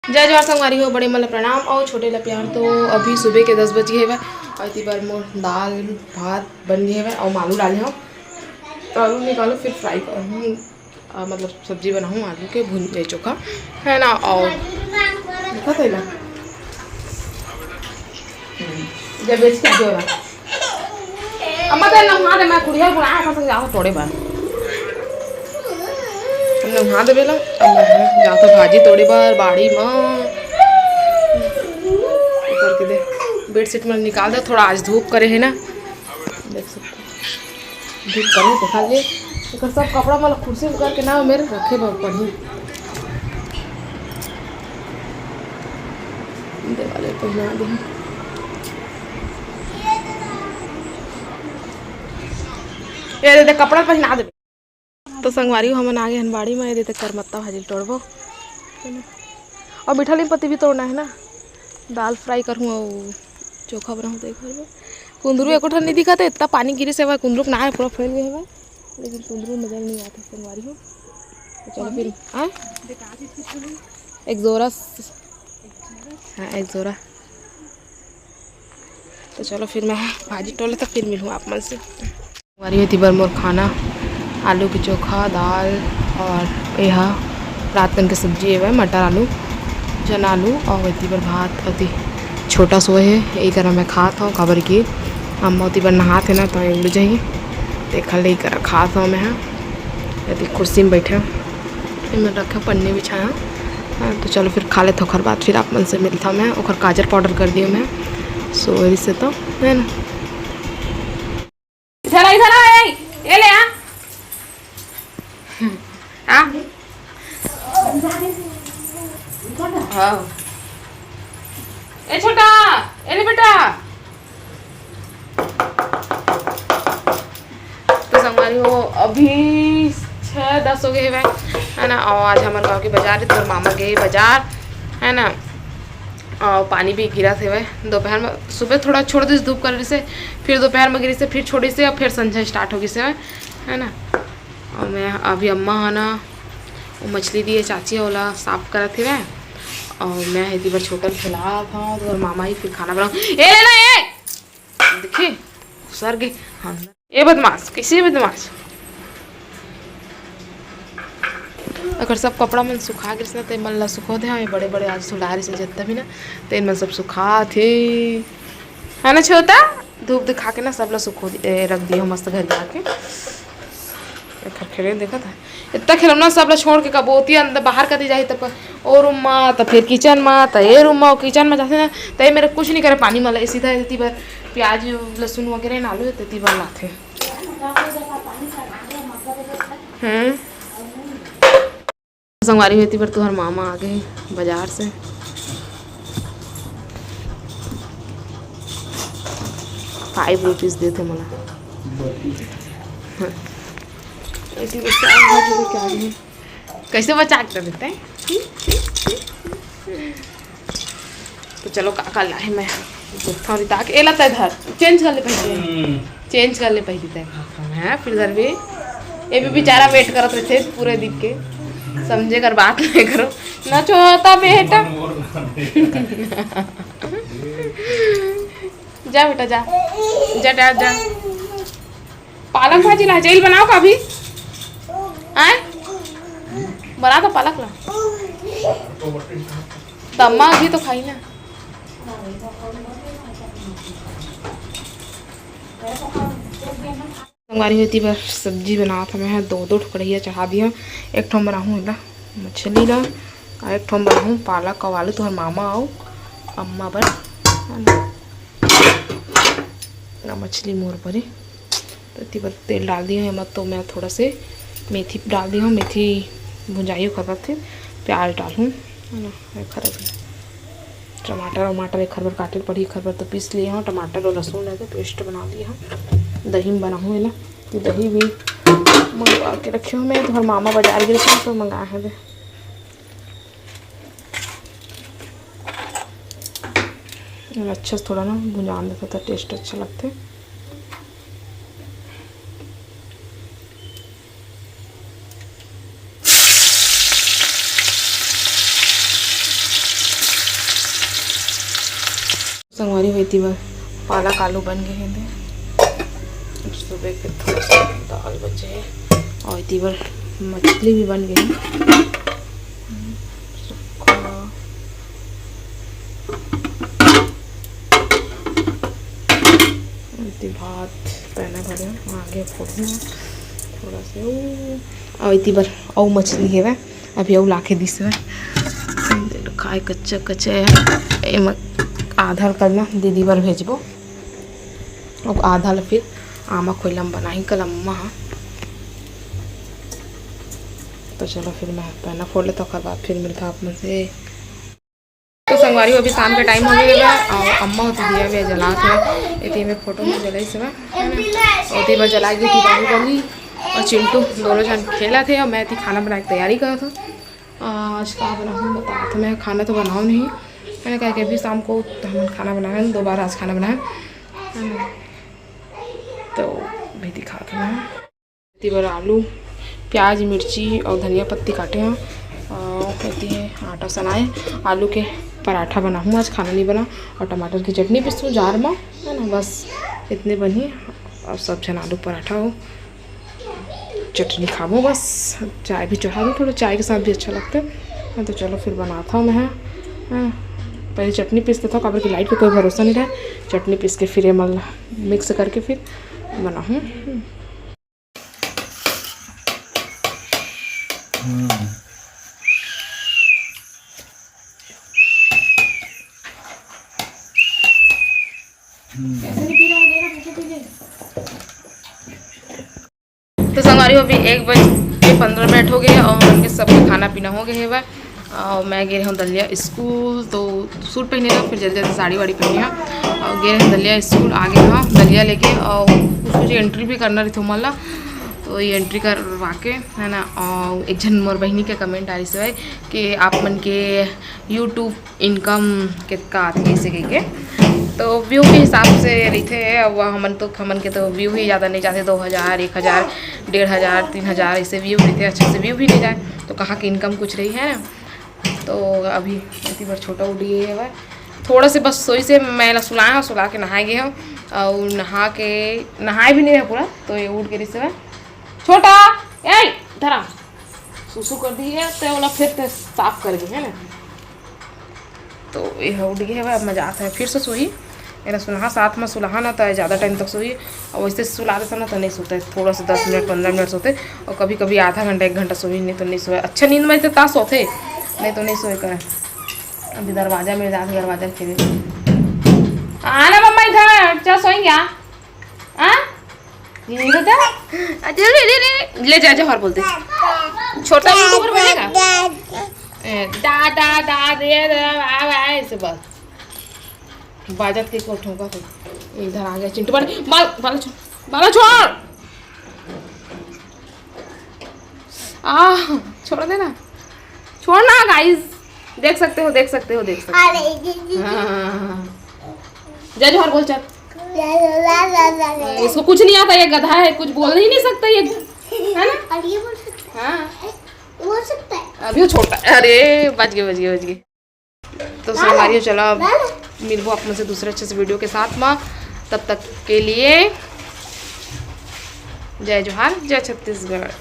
जय जवाहर संगवारी हो, बड़े मतलब प्रणाम और छोटे ला प्यार। तो अभी सुबह के 10 बज गए है और इतनी बार मोर दाल भात बन गए है और आलू डाले हो। आलू निकालो फिर फ्राई करूँ, मतलब सब्जी बनाऊँ आलू के भून चोखा है ना। और देखा था ना जब बेच के हो रहा अम्मा तो नहा दे, मैं कुड़िया बुलाया कर सकते जाओ तोड़े बार नहा दे बेला जा तो भाजी तोड़े बार बाड़ी माँ करके दे। बेडशीट में निकाल दे, थोड़ा आज धूप करे है ना, देख सकते धूप करे तो खा ले तो सब कपड़ा मतलब कुर्सी में करके ना मेरे रखे बहुत पढ़ी देवाले पहना दे। ये दे कपड़ा पहना दे। तो संगवारी हमन आगे हनबाड़ी में ये देते करमत्ता भाजी तोड़बो और मीठा नीम पत्ती भी तोड़ना है ना। दाल फ्राई करूँ और चोखा बनाऊँ देख लो। कुंदरू एको ठन नहीं दिखा था, इतना पानी गिरे से हुआ कुंदरू ना पूरा फैल गए हुआ, लेकिन कुंदरू नजर नहीं आता संगवारी हो। तो चलो फिर एक जोरा, हाँ एक जोरा। तो चलो फिर मैं भाजी टोले तो फिर मिलूँ आप मन से। संगवारी होती बार मोर खाना आलू की चोखा दाल और यह रात कन की सब्जी है मटर आलू चना आलू और इतनी बार भात अति छोटा सोए है यही करा मैं खात हूँ। खबर की हम बहुत बार नहाते ना तो उड़ जाइए देखा ले करा खात हूँ मैं। यदि कुर्सी में बैठे मैं रखा पन्नी बिछाया। हाँ तो चलो फिर खा ले थोकर बाद फिर आप मन से मिलता मैं और काजर पाउडर कर दिया मैं सोरी से तो है ना। इधर इधर ये ले हाँ ए छोटा ए ले बेटा। तो संगवारी हो अभी 6-10 हो गए है ना। और आज हमारे गाँव के बाजार है तो मामा गए बाजार है ना। और पानी भी गिरा थे वह दोपहर में, सुबह थोड़ा छोड़ दी धूप कर से, फिर दोपहर में गिरी से, फिर छोड़ी से और फिर संझा स्टार्ट होगी से है ना। और मैं अभी अम्मा है ना वो मछली दिए चाची वाला साफ करा थे वह और मैं इतनी बार छोटा खिला था तो मामा ही फिर खाना बनाऊँ। ए लेना ये देखिए सर गए हाँ ये बदमाश किसी बदमाश अगर सब कपड़ा मन सुखा गिर तो मन ला सुखो थे हमें बड़े बड़े आज सुधारे से जितना भी ना तो मन सब सुखा थे है ना। छोटा धूप दिखा के ना सब ला सुखो रख दिए मस्त घर जाके खेले देखा था इतना खिलौना सब ला छोड़ के कबोती अंदर बाहर कर दी जाए तब और रूम में तो फिर किचन में तो ये रूम में किचन में जाते ना तो मेरे कुछ नहीं करे पानी में सीधा इतनी बार प्याज लहसुन वगैरह नालू इतनी बार लाते। संगवारी होती पर तुम्हार मामा आ गए बाजार से। ₹5 देते मला कैसे बचा कर देते हैं। तो चलो काका लाए मैं थोड़ी ताकि एला तय धर चेंज कर ले पहले चेंज कर ले पहले तय है फिर इधर भी ये भी बेचारा वेट करते थे पूरे दिन के समझे कर बात नहीं करो ना छोटा बेटा। जा बेटा जा जा जा जा पालक भाजी ला जेल बनाओ का अभी आए बना तो पालक ला तम्मा अभी तो खाई ना। संगवारी होती बस सब्जी बना था मैं 2-2 टुकड़िया चढ़ा दिया। एक ठो बनाऊँ ला मछली ला और एक ठो बनाऊँ पालक और आलू तो मामा आओ अम्मा बर मछली मोर पर तो इतनी बार तेल डाल दिया है मत तो मैं थोड़ा से मेथी डाल दी हूँ मेथी भुंजाई खबर थे प्याज डालूँ है ना। खरब टमाटर वमाटर एक खरबर काटे पड़ी खरबर तो पीस लिए हूँ टमाटर और लहसुन है तो पेस्ट बना दिया हूँ। दही में बनाऊँ है ना तो दही भी मंगवा के रखे हूँ मैं तो मामा बाजार गए थे तो मंगाए हैं अच्छा से थोड़ा ना भुंजान देता था टेस्ट अच्छा लगते। संगवारी हुई थी वह पालक आलू बन गए हैं। सुबह के थोड़ा सा दाल बचे हैं और इतनी बार मछली भी बन गई। भात पहना भरे आगे फोड़ थोड़ा से और इतनी बार और मछली है वह अभी और लाके दिस खाए कच्चा कच्चा है। आधा करना दीदी बार भेजबो और आधा ला फिर आमा खोलम बनाई कल अम्मा। तो चलो फिर मैं पहना फोड़ लेता हूँ बाद फिर मिलता आप में से। तो संगवारी अभी शाम का टाइम हो गया और अम्मा होती दिया वे जला के इतनी में फोटो में जलाई से और इतनी बार जला गई थी बाबू और चिंटू दोनों जन खेला थे और मैं थी खाना बनाने की तैयारी करा था। आज क्या बनाऊँ बता तो मैं खाना तो बनाऊँ नहीं, मैंने कहा कि अभी शाम को हम खाना बनाए 2 बार आज खाना बनाए तो भी दिखा था मैं। इतनी बार आलू प्याज मिर्ची और धनिया पत्ती काटे हैं और इतनी है आटा सनाए आलू के पराठा बनाऊँ आज खाना नहीं बना और टमाटर की चटनी पीसूँ जार में है ना, बस इतने बनी और सब जन आलू पराठा हो चटनी खाबो बस। चाय भी चढ़ा दूँ, थोड़ा चाय के साथ भी अच्छा लगता है। तो चलो फिर बनाता हूँ मैं पहले चटनी पीसता था काबर की लाइट पे कोई भरोसा नहीं रहा। चटनी पीस के फिर मल मिक्स करके फिर बनाऊँ। तो संगवारी अभी 1:15 हो गए और उनके सबके खाना पीना हो गया है वह और मैं गए हूँ दलिया स्कूल। तो सूट पहने था फिर जल्दी जल्दी साड़ी वाड़ी पहनी और गए हैं दलिया स्कूल आ गए हाँ दलिया लेके और उसको जो एंट्री भी करना रही थी मल्ला तो ये एंट्री करवा के है ना। और एक जन मोर बहनी के कमेंट आ रही से कि आप मन के यूट्यूब इनकम कितना आती है इसे कह के तो व्यू के हिसाब से रही थे। अब हमन के तो व्यू ही ज़्यादा नहीं जाते 2000 1000 1500 3000 ऐसे व्यू नहीं थे, अच्छे से व्यू भी नहीं जाए तो कहाँ की इनकम कुछ रही है ना। तो अभी इतनी बार छोटा उड़ी है वह थोड़ा से बस सोई से मैं सुलाया सुला के नहाए गए हूँ और नहाए भी नहीं रहा पूरा तो ये उठ के रही से छोटा ए धरा सुसु कर दी है तो वाला फिर साफ कर गई है ना। तो यह उठ गई है अब मजा आता है फिर से सोई मेरा सुलहा साथ में सुलहा ना तो ज़्यादा टाइम तक सोई और वैसे सुला देता ना तो नहीं सोते थोड़ा सा 10 मिनट 15 मिनट सोते और कभी कभी आधा घंटा 1 घंटा सोई नहीं तो नहीं सोए। अच्छा नींद में ता सोते नहीं तो नहीं सोए करें। अभी दरवाजा में जाके दरवाजा खेले आना मम्मा इधर चल सोएंगे ले जा जा और बोलते छोटा यूट्यूबर बनेगा दा दा दा दे ऐसे बस बाजत के को ठोका तो इधर आ गया चिंटू बाला छोड़ छोड़ देना छोड़ना गाइस देख सकते हो हाँ। जय जोहर बोल चल इसको कुछ नहीं आता ये गधा है कुछ बोल ही नहीं सकता ये है ना। हाँ बोल सकता है अभी वो छोटा अरे बच गए। तो संगवारी चला मिलबो अपने से दूसरे अच्छे से वीडियो के साथ में तब तक के लिए जय जोहार जय छत्तीसगढ़।